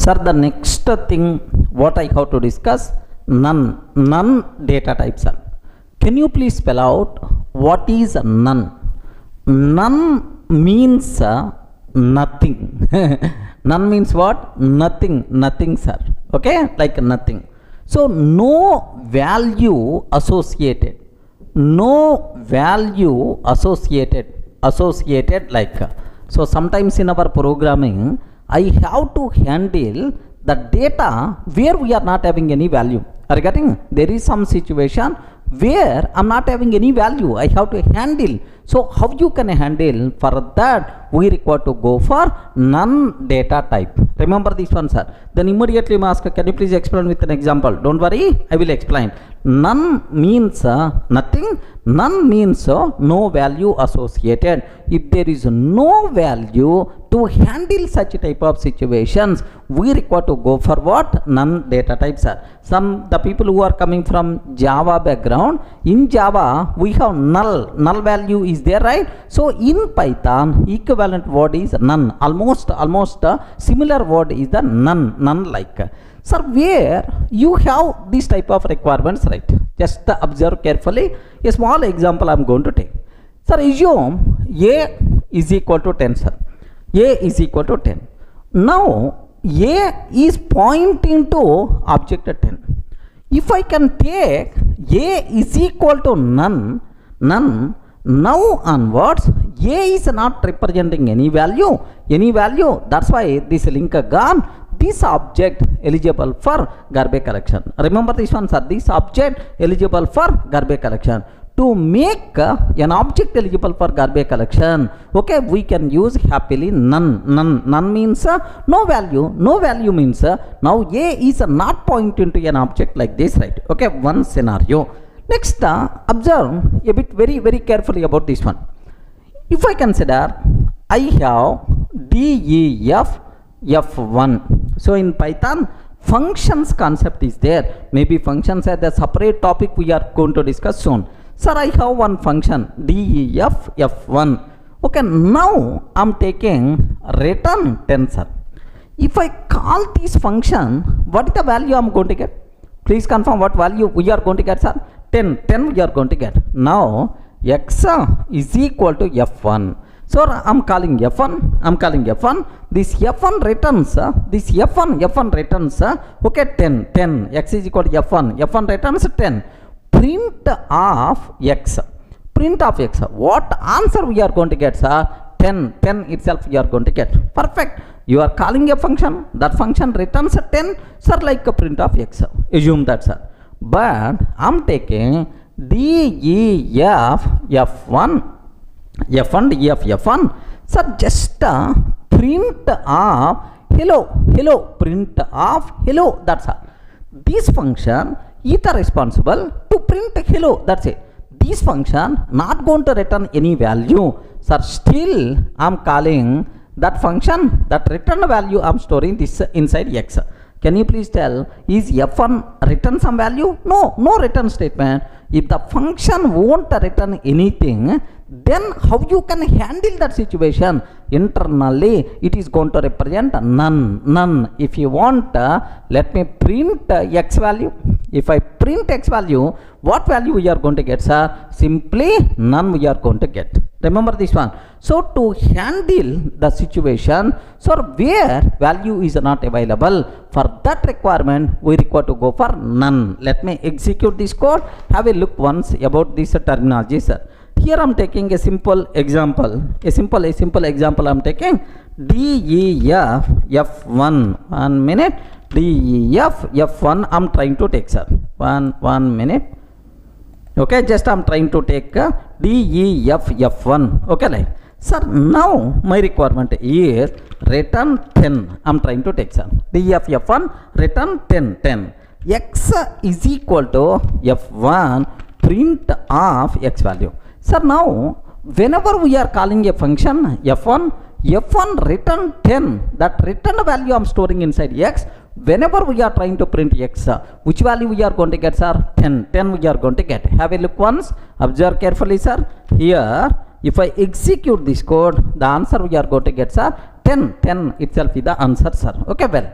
Sir, the next thing what I have to discuss, none data types are. Can you please spell out what is none? None means nothing. None means what? Nothing sir. Okay, like nothing. So no value associated. No value associated like. So sometimes in our programming I have to handle the data where we are not having any value. Are you getting? There is some situation where I'm not having any value, I have to handle. So how you can handle? For that we require to go for none data type. Remember this one, sir. Then immediately you ask, can you please explain with an example? Don't worry, I will explain. None means nothing. None means no value associated. If there is no value to handle such type of situations, we require to go for what? None data types are. The people who are coming from Java background, in Java we have null value is there, right? So in Python equivalent word is none. Almost similar word is the none like. Sir, where you have this type of requirements, right? Just observe carefully. A small example I am going to take. Sir, assume A is equal to 10, sir. A is equal to 10. Now A is pointing to object 10. If I can take A is equal to none, now onwards A is not representing any value. That's why this link gone. This object eligible for garbage collection. Remember this one, sir. This object eligible for garbage collection. To make an object eligible for garbage collection, okay, we can use happily none means no value. No value means now A is not pointing to an object like this, right? Okay, one scenario. Next, observe a bit very carefully about this one. If I consider I have DEF F1. So in Python functions concept is there. Maybe functions are the separate topic we are going to discuss soon. Sir, I have one function DEF F1. Okay, now I'm taking return 10, sir. If I call this function, what is the value I'm going to get? Please confirm what value we are going to get, sir. 10 we are going to get. Now x is equal to F1. So I'm calling F1. This F1 returns okay, 10. X is equal to F1 returns 10. Print of x. What answer we are going to get, sir? 10 itself we are going to get. Perfect. You are calling a function, that function returns 10, sir, like a print of x. Assume that, sir. But I'm taking DEF F1. F1, sir, just print of hello, print of hello, that's all. This function is responsible to print hello, that's it. This function not going to return any value, sir. Still I'm calling that function, that return value I'm storing this inside x. Can you please tell, is F1 return some value? No return statement. If the function won't return anything, then how you can handle that situation? Internally it is going to represent none. If you want, let me print x value. If I print x value, what value we are going to get, sir? Simply none we are going to get. Remember this one. So to handle the situation, sir, where value is not available, for that requirement we require to go for none. Let me execute this code. Have a look once about this terminology, sir. Here I'm taking a simple example. A simple example I'm taking. DEF F1. 1 minute. DEF F1 I'm trying to take, sir. One minute. Okay, just I'm trying to take DEF F1. Okay, like. Sir, now my requirement is return 10. I'm trying to take, sir. DEF F1 return 10. X is equal to F1 print of x value. Sir, now whenever we are calling a function F1 return 10, that return value I'm storing inside x. Whenever we are trying to print x, which value we are going to get, sir? 10 we are going to get. Have a look once, observe carefully, sir. Here if I execute this code, the answer we are going to get, sir, 10 itself is the answer, sir. Okay, well,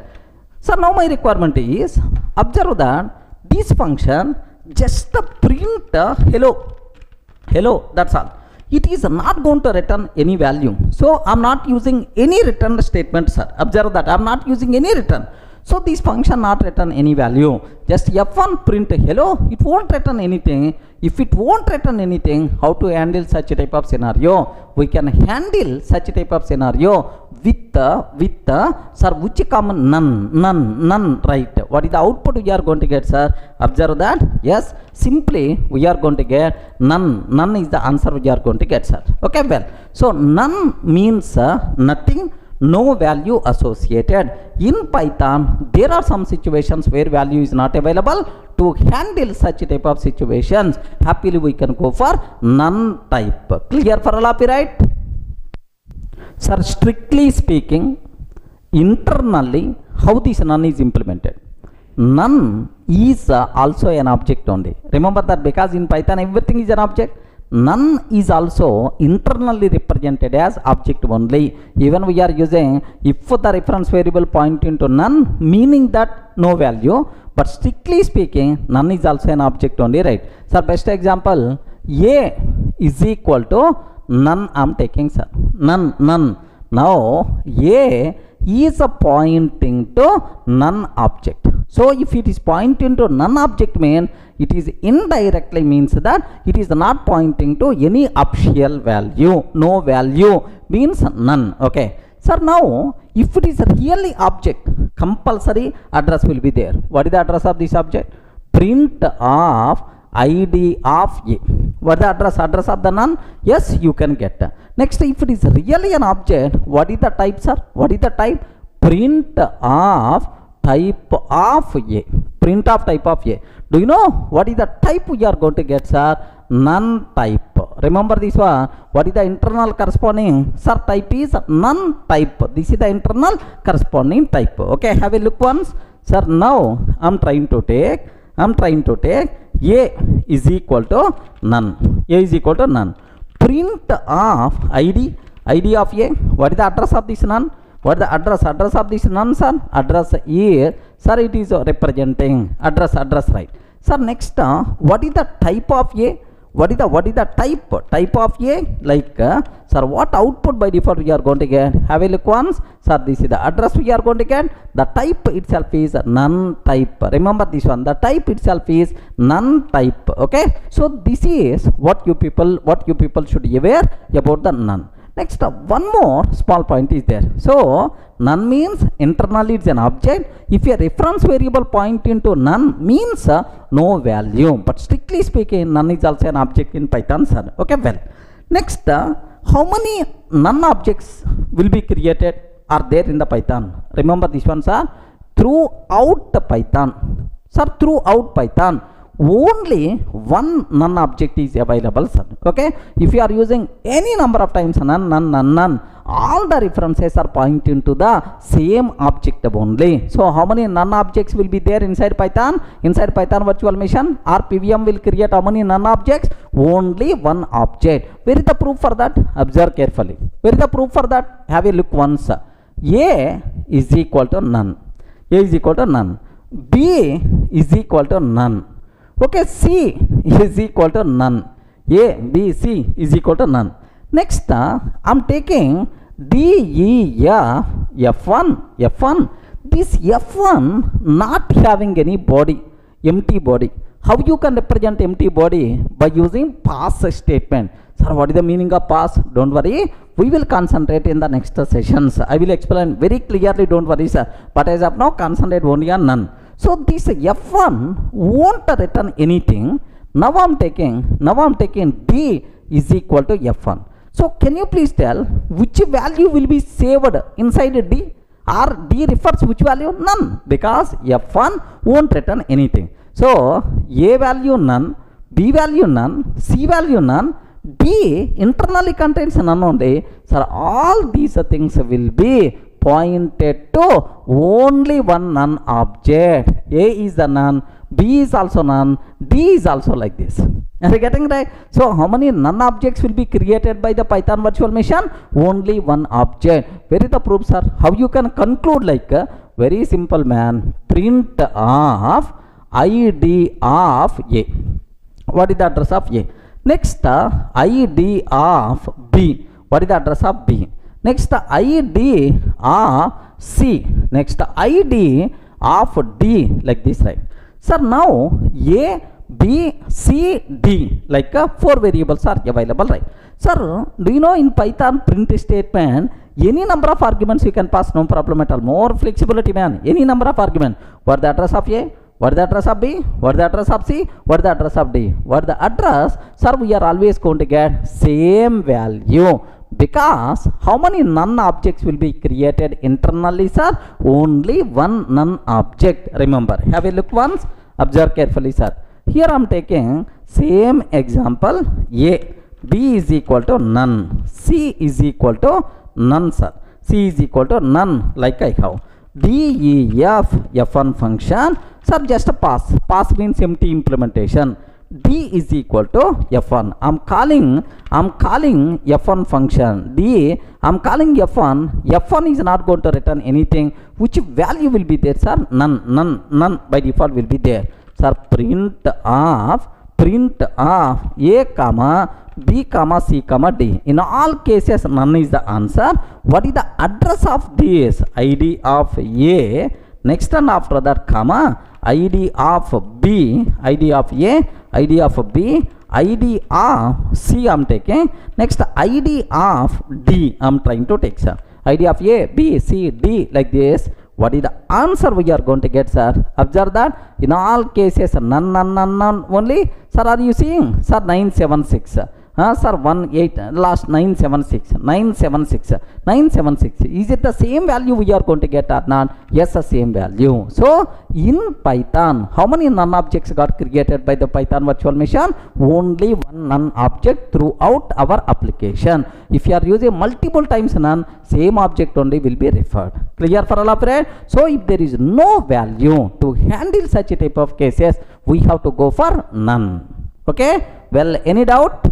So now my requirement is, observe that this function just print hello, that's all. It is not going to return any value. So I'm not using any return statement, sir. Observe that I'm not using any return. So this function not return any value. Just f1 print hello, it won't return anything. If it won't return anything, how to handle such a type of scenario? We can handle such a type of scenario with sir, which common none, right? What is the output we are going to get, sir? Observe that. Yes, simply we are going to get none is the answer we are going to get, sir. Okay, well, so none means nothing, no value associated. In Python, there are some situations where value is not available. To handle such type of situations, happily we can go for none type. Clear for all of you, right? Sir, strictly speaking, internally, how this none is implemented? None is also an object only. Remember that, because in Python everything is an object. None is also internally represented as object only. Even we are using if the reference variable pointing to none, meaning that no value, but strictly speaking, none is also an object only, right? Sir, best example, a is equal to none. I'm taking, sir, none. Now a is pointing to none object. So if it is pointing to none object, means it is indirectly means that it is not pointing to any official value. No value means none. Okay, sir, now if it is really object, compulsory address will be there. What is the address of this object? Print of id of a. What is the address of the none? Yes, you can get. Next, if it is really an object, what is the type, sir? What is the type? Print of type of a. Print of type of a. Do you know what is the type we are going to get, sir? None type. Remember this one. What is the internal corresponding? Sir, type is none type. This is the internal corresponding type. Okay, have a look once. Sir, now I'm trying to take a is equal to none. A is equal to none. Print of id of a. What is the address of this none? What is the address of this none, sir? Address is, sir, it is representing address, right? Sir, next, what is the type of a? What is the type of a? Like, sir, what output by default we are going to get? Have a look once. Sir, this is the address we are going to get. The type itself is none type. Remember this one. The type itself is none type. Okay. So this is what you people should be aware about the none. Next, one more small point is there. So none means internally it's an object. If a reference variable point into none means no value. But strictly speaking, none is also an object in Python, sir. Okay, well. Next, how many none objects will be created are there in the Python? Remember this one, sir. Throughout the Python, sir, throughout Python, only one none object is available, sir. Okay, if you are using any number of times none, all the references are pointing to the same object only. So how many none objects will be there inside Python? Inside Python virtual machine, our PVM will create how many none objects? Only one object. Where is the proof for that? Observe carefully. Where is the proof for that? Have a look once. A is equal to none. A is equal to none. B is equal to none. Okay, C is equal to none. A, B, C is equal to none. Next, I'm taking D, E, F, F1. This F1 not having any body, empty body. How you can represent empty body? By using pass statement. Sir, what is the meaning of pass? Don't worry. We will concentrate in the next sessions. I will explain very clearly. Don't worry, sir. But as of now, concentrate only on none. So this F1 won't return anything. Now I'm taking D is equal to F1. So can you please tell which value will be saved inside D? Or D refers which value? None, because F1 won't return anything. So A value none, B value none, C value none, D internally contains none only. So all these things will be pointed to only one none object. A is the none, B is also none, D is also like this. Are you getting right? So how many none objects will be created by the Python virtual machine? Only one object. Where is the proof, sir? How you can conclude like Very simple, man. Print of ID of A. What is the address of A? Next, ID of B. What is the address of B? Next, ID of C. Next, ID of D, like this, right? Sir, now A, B, C, D, like 4 variables are available, right? Sir, do you know in Python print statement, any number of arguments you can pass, no problem at all. More flexibility, man. Any number of argument. What the address of A? What the address of B? What the address of C? What the address of D? What the address? Sir, we are always going to get same value. Because how many none objects will be created internally, sir? Only one none object. Remember, have a look once. Observe carefully, sir. Here I am taking same example. A, B is equal to none. C is equal to none, sir. C is equal to none, like I have. D, E, F, F1 function. Sir, just a pass. Pass means empty implementation. D is equal to F1. I'm calling F1 function. D, I'm calling F1. F1 is not going to return anything. Which value will be there, sir? None by default will be there. Sir, print of A comma B comma C comma D. In all cases, none is the answer. What is the address of this? ID of A. Next and after that, comma, ID of B, ID of A, ID of B, ID of C I am taking. Next, ID of D I am trying to take, sir. ID of A, B, C, D, like this. What is the answer we are going to get, sir? Observe that in all cases, none only. Sir, are you seeing? Sir, 976. Sir, 18, last 976. Is it the same value we are going to get or not? Yes, the same value. So, in Python, how many none objects got created by the Python virtual machine? Only one none object throughout our application. If you are using multiple times none, same object only will be referred. Clear for all of it? So, if there is no value to handle such a type of cases, we have to go for none. Okay? Well, any doubt?